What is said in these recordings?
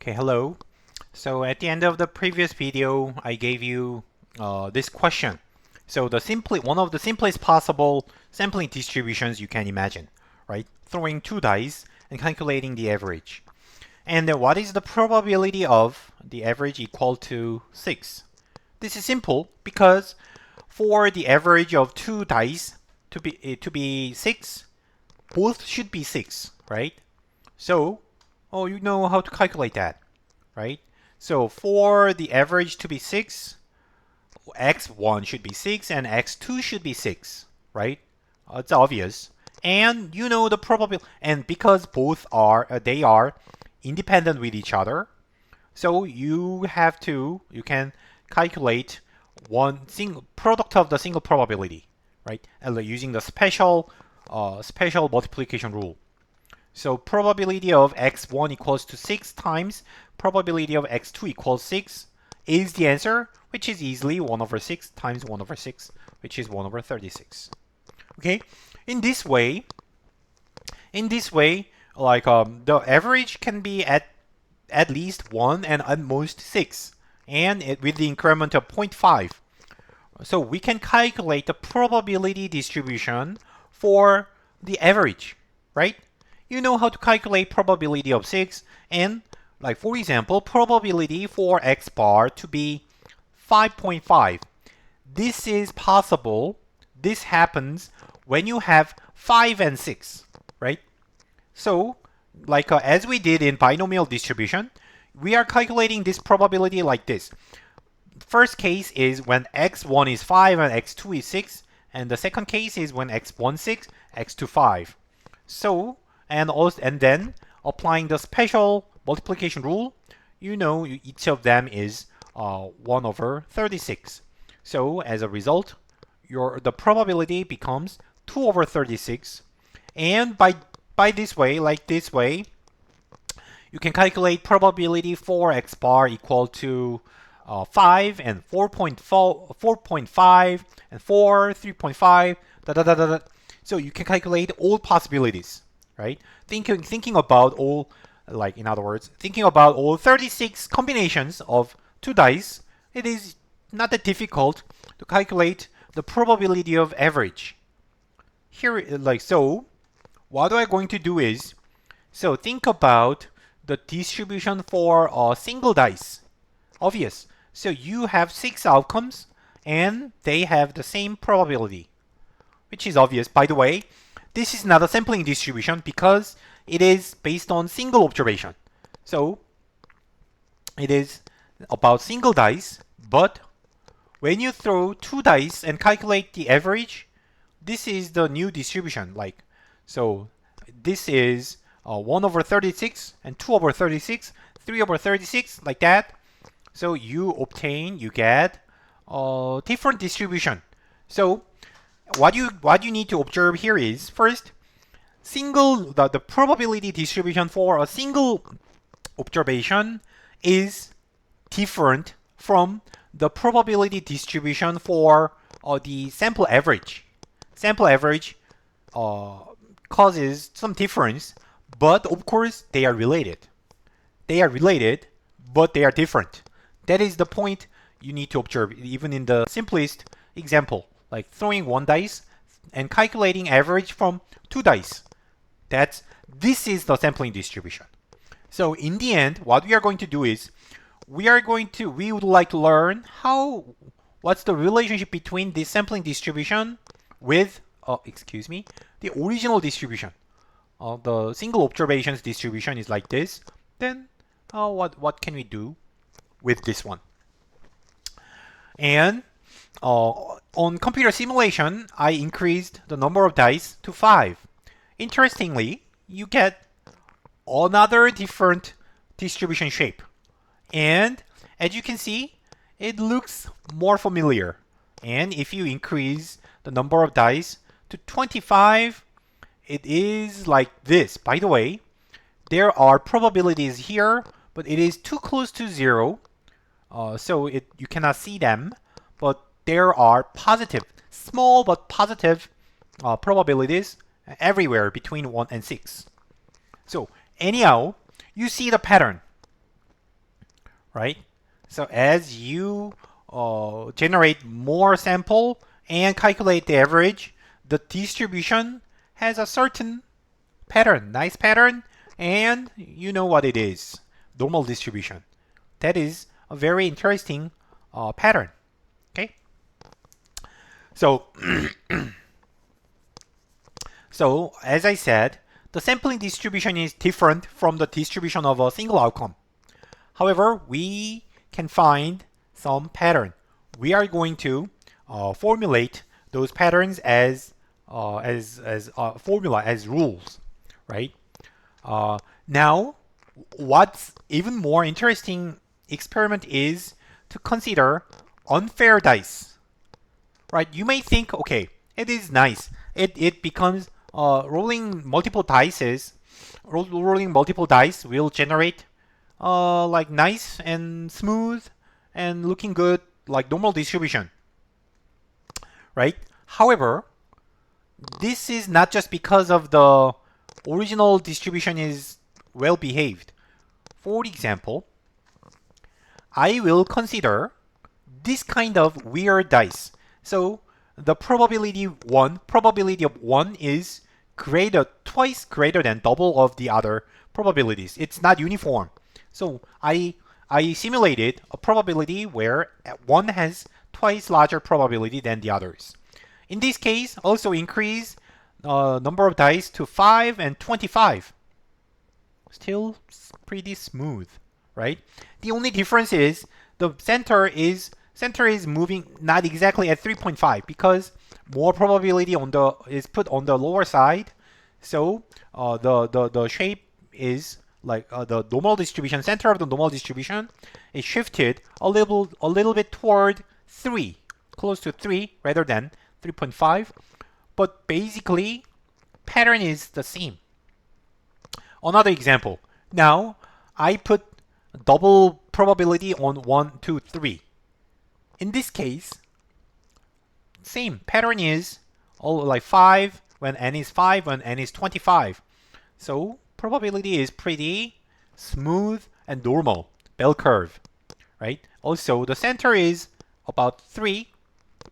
Okay, hello. So at the end of the previous video, I gave you this question. So one of the simplest possible sampling distributions you can imagine, right? Throwing two dice and calculating the average. And what is the probability of the average equal to 6? This is simple because for the average of two dice to be 6, both should be 6, right? So, you know how to calculate that, right? So for the average to be 6, x1 should be 6 and x2 should be 6, right? It's obvious. And you know the probability, and because both are they are independent with each other, so you can calculate one single product of the single probability, right? Using the special multiplication rule. So probability of x1 equals to 6 times probability of x2 equals 6 is the answer, which is easily 1 over 6 times 1 over 6, which is 1 over 36. Okay, in this way, like the average can be at least 1 and at most 6, and with the increment of 0.5. So we can calculate the probability distribution for the average, right? You know how to calculate probability of 6, and like for example, probability for x bar to be 5.5. This is possible. This happens when you have 5 and 6, right? So, like as we did in binomial distribution, we are calculating this probability like this. First case is when x1 is 5 and x2 is 6, and the second case is when x1 6, x2 5. So, and then applying the special multiplication rule, you know each of them is 1 over 36. So as a result, the probability becomes 2 over 36, and by this way, like this way, you can calculate probability for x bar equal to 5 and 4.4, 4.5 and 4, 3.5, da da da da da. So you can calculate all possibilities, right? Thinking about all, like in other words, thinking about all 36 combinations of two dice, it is not that difficult to calculate the probability of average. Here, like so, what I'm going to do is, so think about the distribution for a single dice. Obvious. So you have 6 outcomes, and they have the same probability, which is obvious. By the way, this is not a sampling distribution because it is based on single observation. So it is about single dice, but when you throw two dice and calculate the average, this is the new distribution. Like, so this is 1 over 36 and 2 over 36, 3 over 36, like that. So you get a different distribution. So what you need to observe here is, first, the probability distribution for a single observation is different from the probability distribution for the sample average. Sample average causes some difference, but of course they are related. They are related, but they are different. That is the point you need to observe, even in the simplest example, like throwing one dice and calculating average from two dice. This is the sampling distribution. So in the end, what we are going to do is, we would like to learn what's the relationship between the sampling distribution with, the original distribution. The single observations distribution is like this. Then, what can we do with this one? And on computer simulation, I increased the number of dice to 5. Interestingly, you get another different distribution shape. And as you can see, it looks more familiar. And if you increase the number of dice to 25, it is like this. By the way, there are probabilities here, but it is too close to 0, so you cannot see them. But there are positive, small but positive probabilities everywhere between 1 and 6. So anyhow, you see the pattern. right? So as you generate more sample and calculate the average, the distribution has a certain pattern, nice pattern, and you know what it is, normal distribution. That is a very interesting pattern. Okay, so so as I said, the sampling distribution is different from the distribution of a single outcome. However, we can find some pattern. We are going to formulate those patterns as formula, as rules, right? Now, what's even more interesting experiment is to consider unfair dice, right? You may think, okay, it is nice. It becomes rolling multiple dice. Rolling multiple dice will generate like nice and smooth and looking good, like normal distribution, right? However, this is not just because of the original distribution is well behaved. For example, I will consider this kind of weird dice. So the probability of one is twice greater than double of the other probabilities. It's not uniform. So I simulated a probability where one has twice larger probability than the others. In this case, also increase number of dice to 5 and 25. Still pretty smooth, right? The only difference is the center is moving not exactly at 3.5 because more probability is put on the lower side. So the shape is like the normal distribution, center of the normal distribution is shifted a little bit toward 3, close to 3 rather than 3.5. But basically, pattern is the same. Another example. Now, I put double probability on 1, 2, 3. In this case, same pattern is like 5 when n is 5, when n is 25. So probability is pretty smooth and normal, bell curve, right? Also, the center is about 3,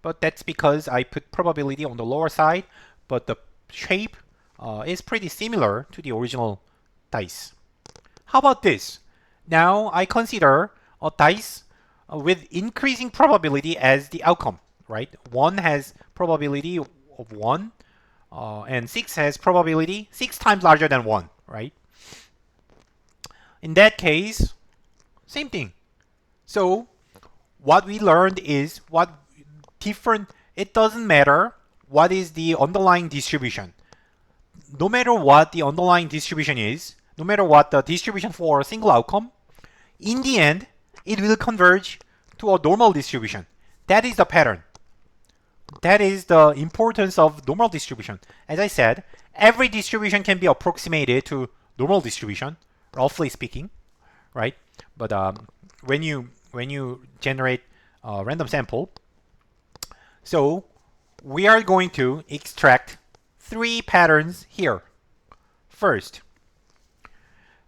but that's because I put probability on the lower side, but the shape is pretty similar to the original dice. How about this? Now I consider a dice with increasing probability as the outcome, right? 1 has probability of 1, and 6 has probability 6 times larger than 1, right? In that case, same thing. So what we learned is it doesn't matter what is the underlying distribution. No matter what the underlying distribution is, no matter what the distribution for a single outcome, in the end, it will converge to a normal distribution. That is the pattern. That is the importance of normal distribution. As I said, every distribution can be approximated to normal distribution, roughly speaking, right? But when you generate a random sample, so we are going to extract 3 patterns here. First,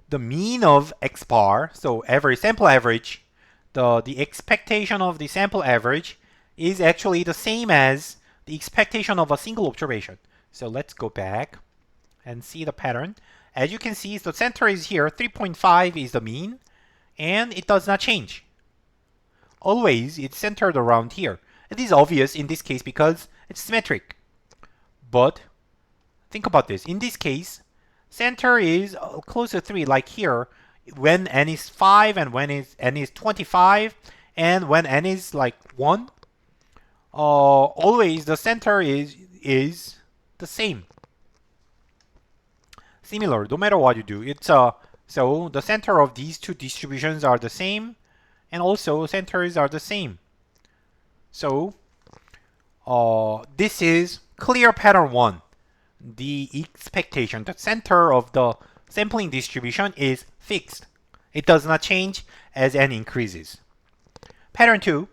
the mean of x bar, so every sample average, the expectation of the sample average is actually the same as the expectation of a single observation. So let's go back and see the pattern. As you can see, the center is here, 3.5 is the mean, and it does not change. Always, it's centered around here. It is obvious in this case because it's symmetric. But think about this. In this case, center is close to 3, like here, when n is 5 and when n is 25, and when n is like 1, always the center is the same. Similar, no matter what you do. It's so the center of these two distributions are the same, and also centers are the same. So this is clear pattern 1. The expectation, the center of the sampling distribution is fixed. It does not change as n increases. Pattern 2,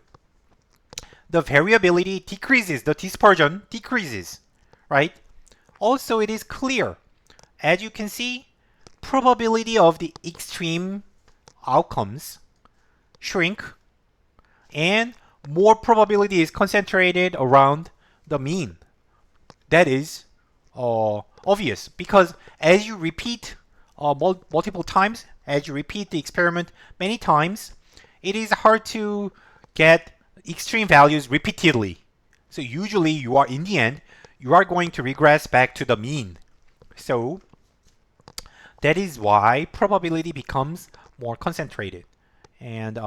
the variability decreases, the dispersion decreases, right? Also, it is clear. As you can see, probability of the extreme outcomes shrink, and more probability is concentrated around the mean. That is obvious, because as you repeat multiple times, as you repeat the experiment many times, it is hard to get extreme values repeatedly. So usually you are, in the end, you are going to regress back to the mean. So that is why probability becomes more concentrated. And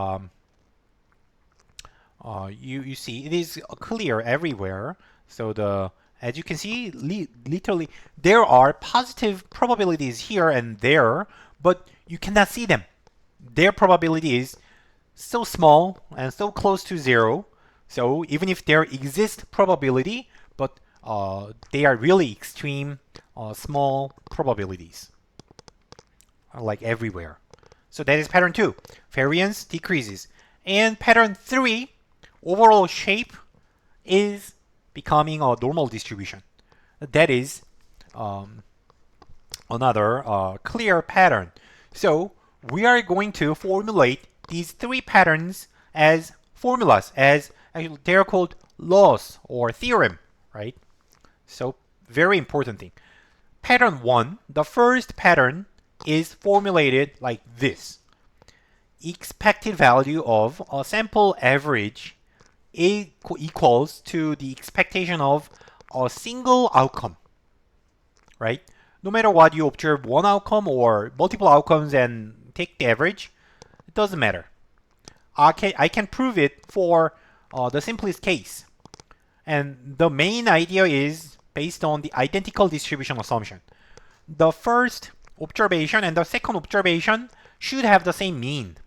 you see it is clear everywhere. So as you can see, literally there are positive probabilities here and there, but you cannot see them. Their probability is so small and so close to zero. So even if there exists probability, but they are really extreme small probabilities, like everywhere. So that is pattern 2. Variance decreases. And pattern 3, overall shape is becoming a normal distribution. That is another clear pattern. So we are going to formulate these 3 patterns as formulas, as they're called laws or theorem, right? So very important thing. Pattern 1, the first pattern, is formulated like this. Expected value of a sample average equals to the expectation of a single outcome, right? No matter what, you observe one outcome or multiple outcomes and take the average, it doesn't matter. I can prove it for the simplest case. And the main idea is based on the identical distribution assumption. The first observation and the second observation should have the same mean,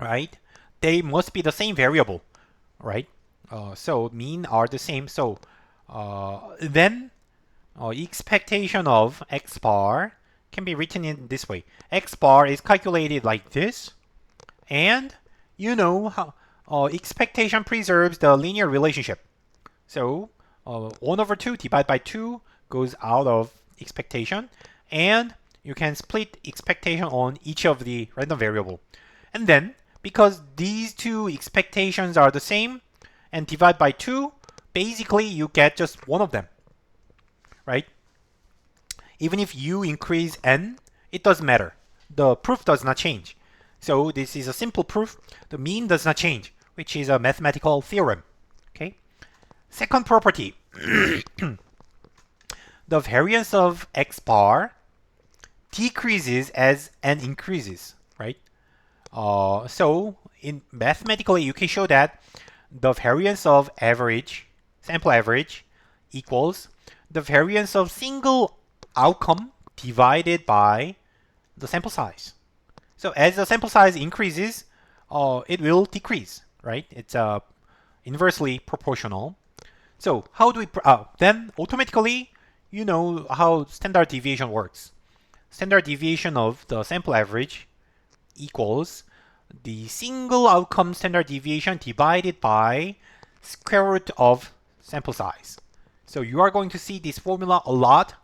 right? They must be the same variable, right? So mean are the same. So then expectation of x bar can be written in this way. X bar is calculated like this, and you know how expectation preserves the linear relationship. So 1 over 2 divided by 2 goes out of expectation, and you can split expectation on each of the random variable. And then, because these two expectations are the same and divide by 2, basically you get just one of them, right? Even if you increase n, it doesn't matter. The proof does not change. So this is a simple proof. The mean does not change, which is a mathematical theorem. Okay. Second property. The variance of x bar decreases as n increases, right? So mathematically, you can show that the variance of sample average, equals the variance of single outcome divided by the sample size. So as the sample size increases, it will decrease, right? It's inversely proportional. So how do we, then automatically, you know how standard deviation works. Standard deviation of the sample average equals the single outcome standard deviation divided by square root of sample size. So you are going to see this formula a lot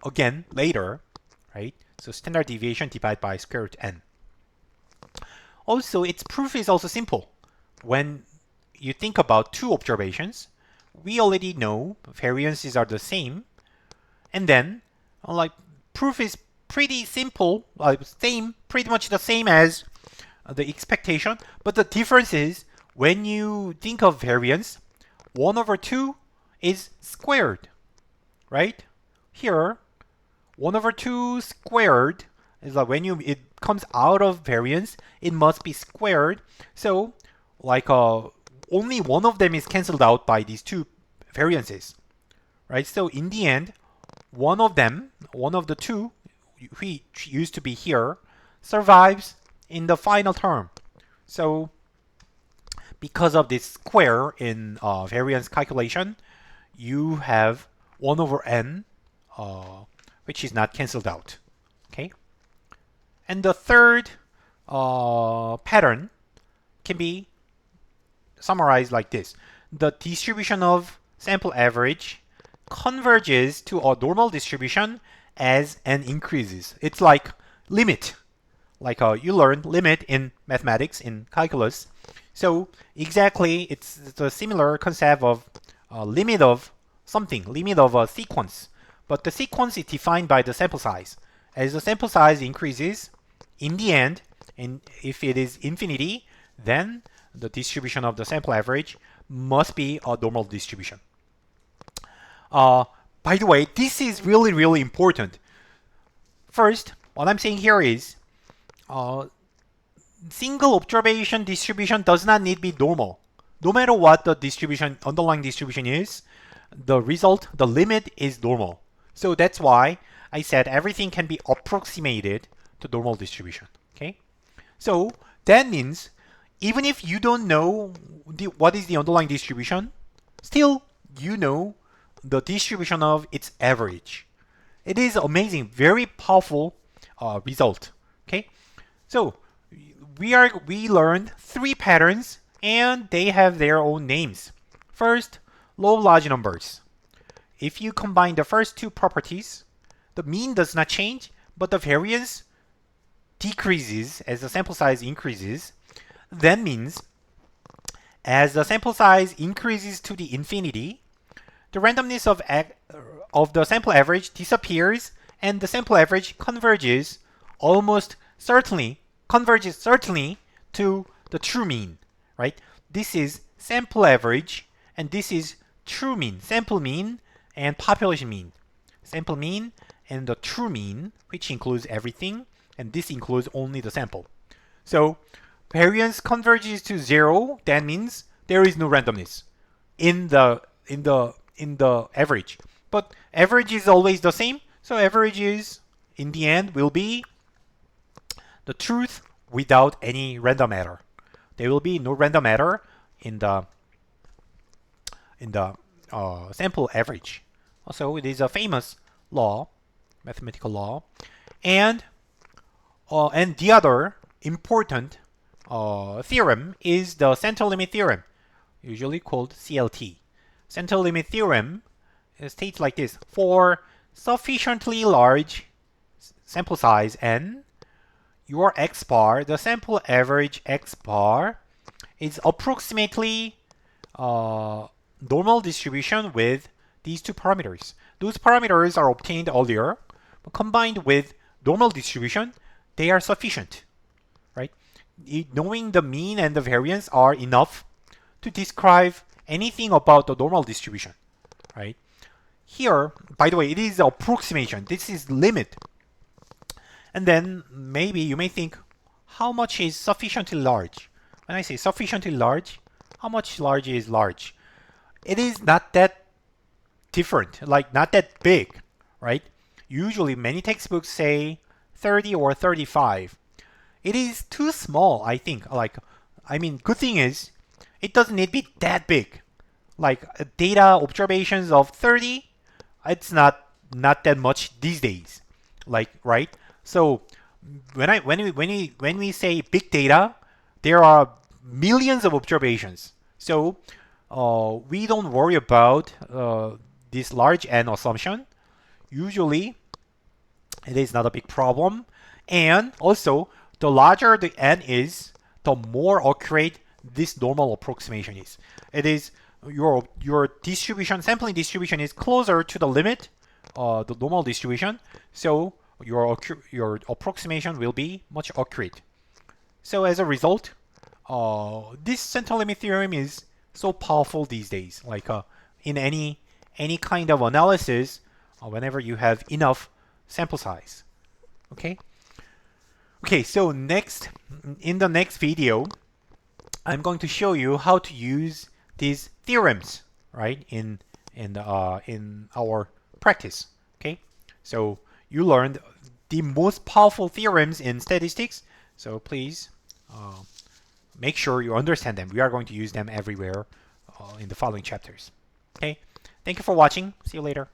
again later, right? So standard deviation divided by square root n. Also, its proof is also simple. When you think about 2 observations, we already know variances are the same, and then like proof is pretty simple, pretty much the same as the expectation, but the difference is when you think of variance, 1 over 2 is squared, right? Here, 1 over 2 squared is like when it comes out of variance, it must be squared. So like only one of them is cancelled out by these 2 variances, right? So in the end, one of the 2, which used to be here, survives in the final term. So because of this square in variance calculation, you have 1 over n, which is not cancelled out. Okay. And the third pattern can be summarized like this. The distribution of sample average converges to a normal distribution as n increases. It's like limit. like you learned limit in mathematics, in calculus. So exactly, it's the similar concept of limit of something, limit of a sequence. But the sequence is defined by the sample size. As the sample size increases, in the end, and if it is infinity, then the distribution of the sample average must be a normal distribution. By the way, this is really, really important. First, what I'm saying here is single observation distribution does not need to be normal. No matter what the distribution, underlying distribution is, the result, the limit is normal. So that's why I said everything can be approximated to normal distribution. Okay? So that means even if you don't know what is the underlying distribution, still you know the distribution of its average. It is amazing, very powerful result. Okay, so we learned 3 patterns and they have their own names. First, law of large numbers. If you combine the first 2 properties, the mean does not change, but the variance decreases as the sample size increases. That means as the sample size increases to the infinity, the randomness of the sample average disappears and the sample average converges certainly to the true mean, right? This is sample average and this is true mean, sample mean and population mean. Sample mean and the true mean, which includes everything, and this includes only the sample. So variance converges to 0, that means there is no randomness in the average. But average is always the same, so average is in the end will be the truth without any random error. There will be no random error in the sample average. Also, it is a famous law, mathematical law, and the other important theorem is the center limit theorem, usually called CLT. Center limit theorem states like this: for sufficiently large sample size n, your x bar, the sample average x bar, is approximately normal distribution with these 2 parameters. Those parameters are obtained earlier, but combined with normal distribution, they are sufficient, right? Knowing the mean and the variance are enough to describe anything about the normal distribution, right? Here, by the way, it is approximation. This is limit. And then maybe you may think, how much is sufficiently large? When I say sufficiently large, how much large is large? It is not that different, like not that big, right? Usually many textbooks say 30 or 35. It is too small, I think. Good thing is, it doesn't need to be that big. Like data observations of 30, it's not that much these days. Like, right? So when we say big data, there are millions of observations. So we don't worry about this large n assumption. Usually, it is not a big problem. And also, the larger the n is, the more accurate this normal approximation is. It is your distribution, sampling distribution is closer to the limit, the normal distribution. So your approximation will be much accurate. So as a result, this center limit theorem is so powerful these days. Like in any kind of analysis, whenever you have enough sample size. Okay. Okay. So in the next video, I'm going to show you how to use these theorems, right, in our practice. Okay. So you learned the most powerful theorems in statistics. So please make sure you understand them. We are going to use them everywhere in the following chapters. Okay. Thank you for watching. See you later.